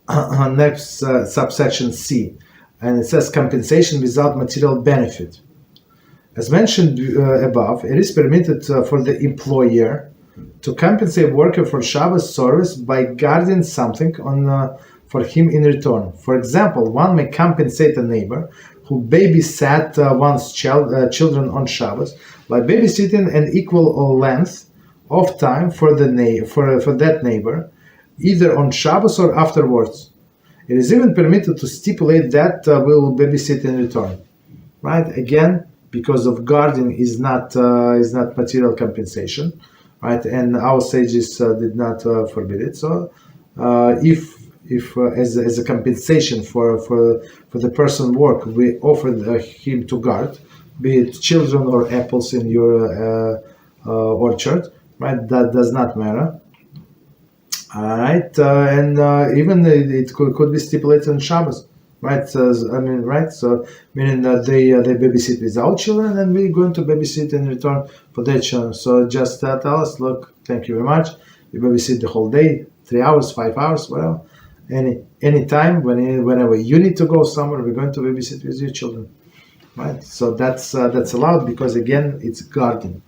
Next subsection C, and it says compensation without material benefit. As mentioned above, it is permitted for the employer to compensate worker for Shabbos service by guarding something for him in return. For example, one may compensate a neighbor who babysat one's children on Shabbos by babysitting an equal length of time for that neighbor, either on Shabbos or afterwards. It is even permitted to stipulate that will babysit in return. Right? Again, because of guarding is not material compensation, right? And our sages did not forbid it. So, if as a compensation for the person work, we offered him to guard, be it children or apples in your orchard, right? That does not matter. All right, and even it could be stipulated on Shabbos, right? So, right? So meaning that they babysit without children, and we're going to babysit in return for their children. So just tell us, look, thank you very much. You babysit the whole day, 3 hours, 5 hours, whatever. Any time, whenever you need to go somewhere, we're going to babysit with your children, right? So that's allowed because again, it's guarding.